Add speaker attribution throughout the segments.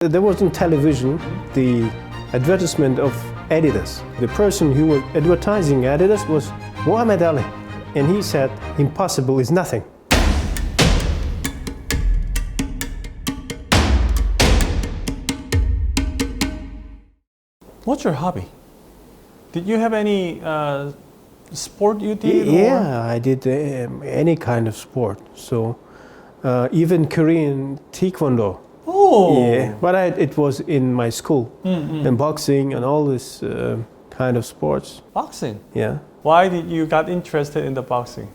Speaker 1: There was on television the advertisement of Adidas. The person who was advertising Adidas was Muhammad Ali, and he said, "Impossible is nothing."
Speaker 2: What's your hobby? Did you have any sport you did?
Speaker 1: Yeah, I did any kind of sport. So even Korean Taekwondo.
Speaker 2: Oh!
Speaker 1: Yeah, but it was in my school, and boxing and all this kind of sports.
Speaker 2: Boxing?
Speaker 1: Yeah.
Speaker 2: Why did you got interested in the boxing?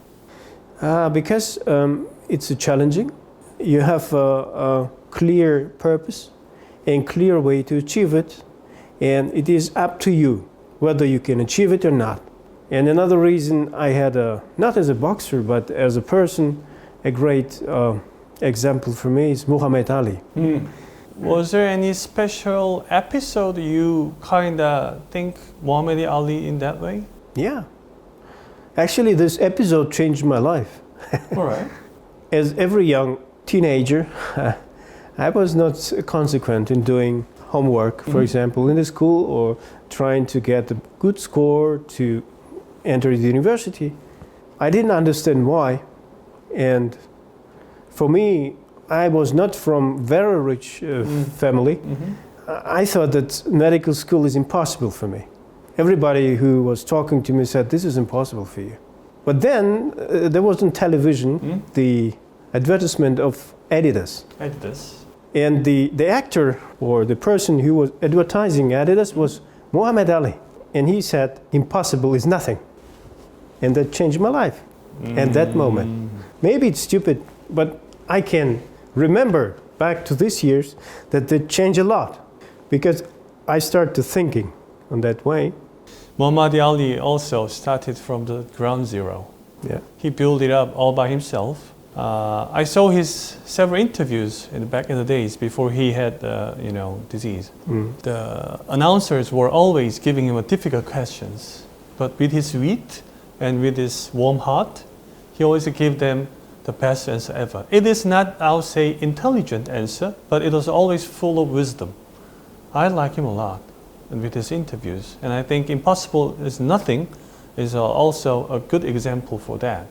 Speaker 1: Because it's challenging. You have a clear purpose and clear way to achieve it, and it is up to you whether you can achieve it or not. And another reason I had, not as a boxer, but as a person, a great example for me is Muhammad Ali.
Speaker 2: Was there any special episode you kind of think Muhammad Ali in that way?
Speaker 1: Yeah. Actually, this episode changed my life.
Speaker 2: All right.
Speaker 1: As every young teenager, I was not consequent in doing homework, for example, in the school, or trying to get a good score to enter the university. I didn't understand why. And for me, I was not from very rich family. I thought that medical school is impossible for me. Everybody who was talking to me said, "This is impossible for you." But then there was on television the advertisement of Adidas.
Speaker 2: Adidas.
Speaker 1: And the actor or the person who was advertising Adidas was Muhammad Ali. And he said, "Impossible is nothing." And that changed my life at that moment. Maybe it's stupid, but I can remember back to these years that they changed a lot, because I started thinking in that way.
Speaker 2: Muhammad Ali also started from the ground zero.
Speaker 1: Yeah.
Speaker 2: He built it up all by himself. I saw his several interviews back in the days before he had disease. The announcers were always giving him difficult questions, but with his wit and with his warm heart, he always gave them the best answer ever. It is not, I'll say, intelligent answer, but it was always full of wisdom. I like him a lot, and with his interviews, and I think "impossible is nothing" is also a good example for that.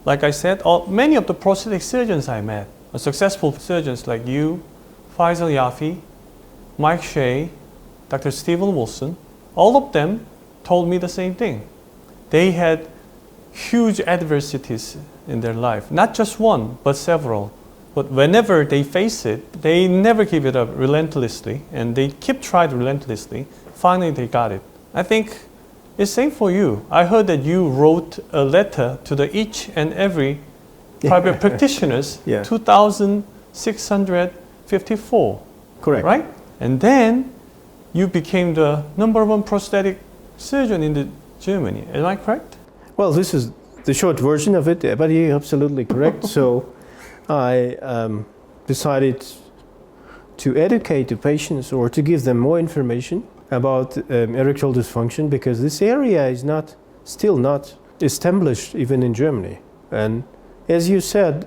Speaker 2: Like I said, many of the prosthetic surgeons I met, successful surgeons like you, Faisal Yafi, Mike Shea, Dr. Stephen Wilson, all of them told me the same thing. They had huge adversities in their life, not just one, but several. But whenever they face it, they never give it up relentlessly, and they keep trying relentlessly. Finally, they got it. I think it's same for you. I heard that you wrote a letter to each and every private practitioners, 2,654.
Speaker 1: Correct.
Speaker 2: Right? And then you became the #1 prosthetic surgeon in Germany. Am I correct?
Speaker 1: Well, this is the short version of it, but you're absolutely correct. So I decided to educate the patients, or to give them more information about erectile dysfunction, because this area is still not established even in Germany. And as you said,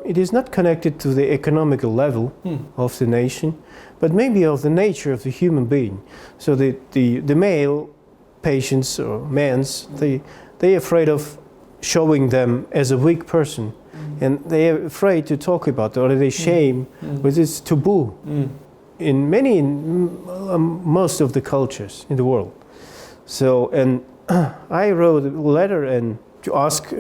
Speaker 1: it is not connected to the economical level of the nation, but maybe of the nature of the human being. So the male patients or men's, they're afraid of showing them as a weak person, and they're afraid to talk about it, or they shame, which is taboo in most of the cultures in the world. So, and I wrote a letter and to ask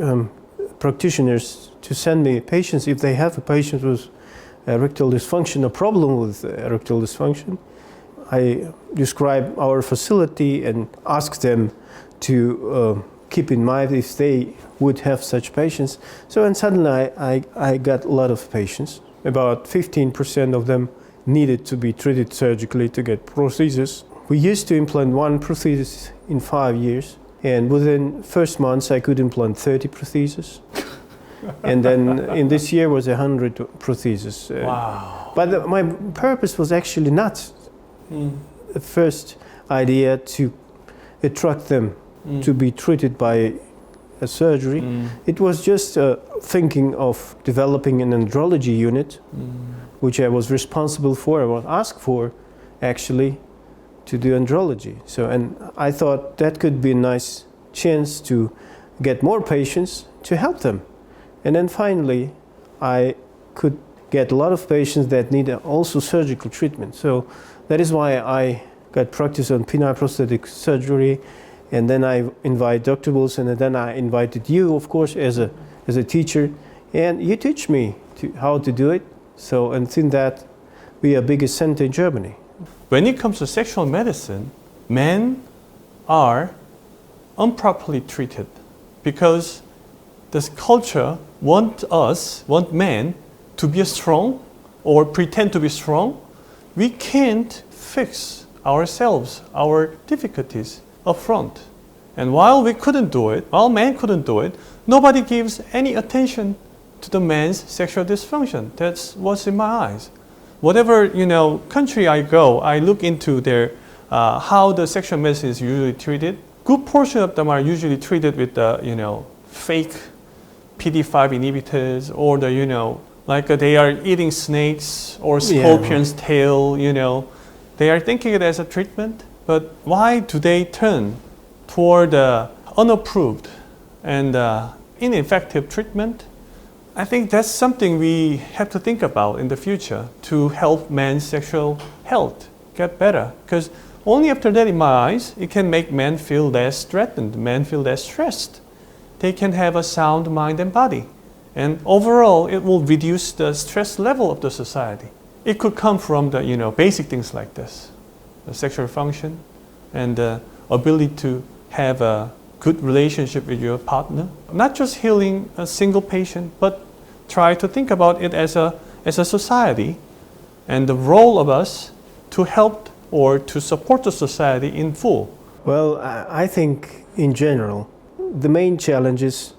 Speaker 1: practitioners to send me patients if they have a patient with erectile dysfunction, a problem with erectile dysfunction. I describe our facility and ask them to keep in mind if they would have such patients. So, and suddenly I got a lot of patients. About 15% of them needed to be treated surgically to get prosthesis. We used to implant one prosthesis in 5 years, and within first months I could implant 30 prostheses. And then in this year was 100 prostheses.
Speaker 2: Wow.
Speaker 1: But my purpose was actually not the first idea to attract them to be treated by a surgery. It was just thinking of developing an andrology unit which I was responsible for, I was asked for actually to do andrology. So, and I thought that could be a nice chance to get more patients to help them. And then finally, I could get a lot of patients that need also surgical treatment. So that is why I got practice on penile prosthetic surgery, and then I invite Dr. Wilson, and then I invited you, of course, as a teacher, and you teach me how to do it. So, and since that, we are biggest center in Germany.
Speaker 2: When it comes to sexual medicine, men are improperly treated because this culture want men to be strong or pretend to be strong. We can't fix ourselves, our difficulties up front. And while men couldn't do it, nobody gives any attention to the man's sexual dysfunction. That's what's in my eyes. Whatever country I go, I look into their how the sexual medicine is usually treated. Good portion of them are usually treated with the fake PD5 inhibitors, or they are eating snakes or scorpion's tail. They are thinking it as a treatment. But why do they turn toward unapproved and ineffective treatment? I think that's something we have to think about in the future to help men's sexual health get better. Because only after that, in my eyes, it can make men feel less threatened, men feel less stressed. They can have a sound mind and body. And overall, it will reduce the stress level of the society. It could come from the basic things like this, the sexual function and the ability to have a good relationship with your partner. Not just healing a single patient, but try to think about it as a society and the role of us to help or to support the society in full.
Speaker 1: Well, I think in general, the main challenge is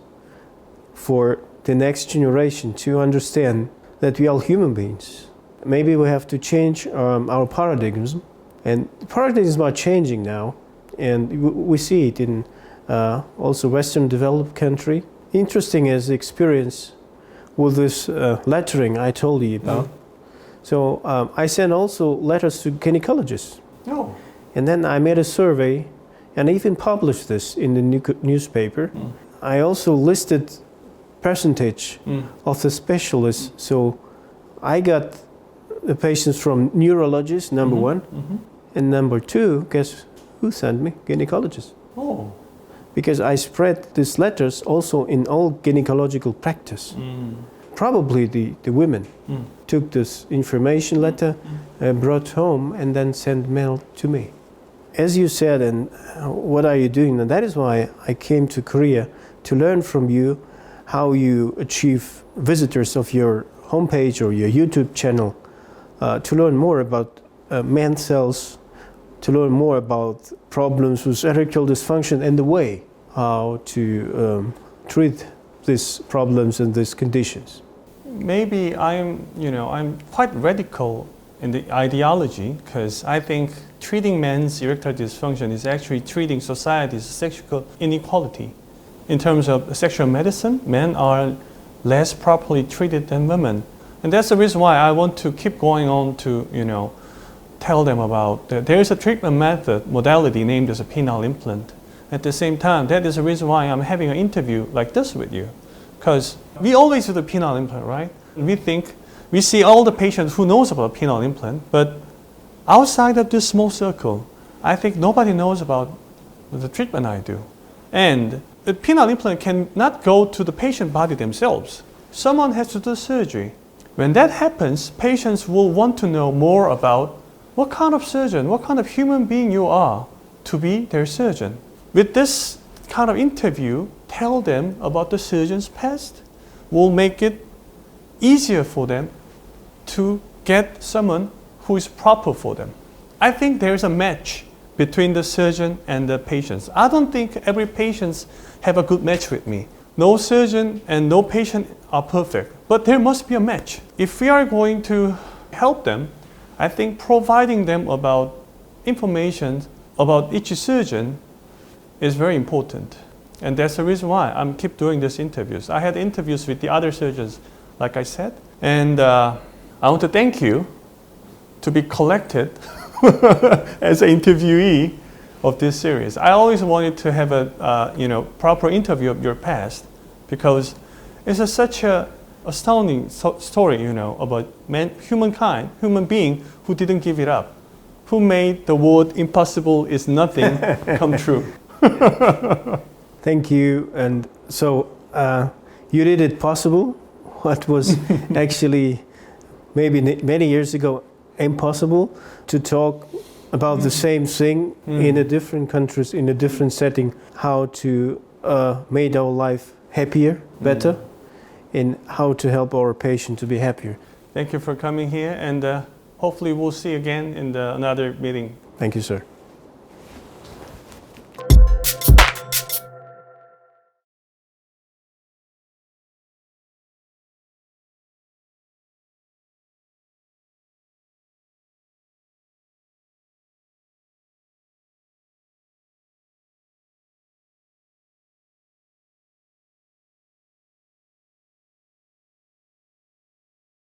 Speaker 1: for the next generation to understand that we are human beings. Maybe we have to change our paradigms, and the paradigms are changing now, and we see it in also Western developed country. Interesting is the experience with this lettering I told you about. So I sent also letters to gynecologists.
Speaker 2: Oh.
Speaker 1: And then I made a survey and even published this in the newspaper. I also listed percentage of the specialists. So I got the patients from neurologists, number one. And number two, guess who sent me? Gynecologists.
Speaker 2: Oh.
Speaker 1: Because I spread these letters also in all gynecological practice. Probably the women took this information letter, brought home, and then sent mail to me. As you said, and what are you doing? And that is why I came to Korea, to learn from you how you achieve visitors of your homepage or your YouTube channel, to learn more about man cells, to learn more about problems with erectile dysfunction and the way how to treat these problems and these conditions.
Speaker 2: Maybe I'm quite radical in the ideology, because I think treating men's erectile dysfunction is actually treating society's sexual inequality. In terms of sexual medicine, men are less properly treated than women. And that's the reason why I want to keep going on to, tell them about that there is a treatment modality named as a penile implant. At the same time, that is the reason why I'm having an interview like this with you. Because we always do the penile implant, right? We see all the patients who knows about penile implant, but outside of this small circle, I think nobody knows about the treatment I do. And the penile implant cannot go to the patient body themselves. Someone has to do surgery. When that happens, patients will want to know more about what kind of surgeon, what kind of human being you are to be their surgeon. With this kind of interview, tell them about the surgeon's past, will make it easier for them to get someone who is proper for them. I think there is a match between the surgeon and the patients. I don't think every patient have a good match with me. No surgeon and no patient are perfect, but there must be a match. If we are going to help them, I think providing them about information about each surgeon is very important. And that's the reason why I keep doing these interviews. I had interviews with the other surgeons, like I said, and I want to thank you to be collected as an interviewee of this series. I always wanted to have a proper interview of your past, because it's such a astounding story, about humankind, human being who didn't give it up, who made the word impossible is nothing come true.
Speaker 1: Thank you. And so you did it possible. What was actually maybe many years ago impossible, to talk about the same thing in a different countries, in a different setting, how to make our life happier, better, and how to help our patient to be happier.
Speaker 2: Thank you for coming here, and hopefully we'll see you again in another meeting.
Speaker 1: Thank you, sir.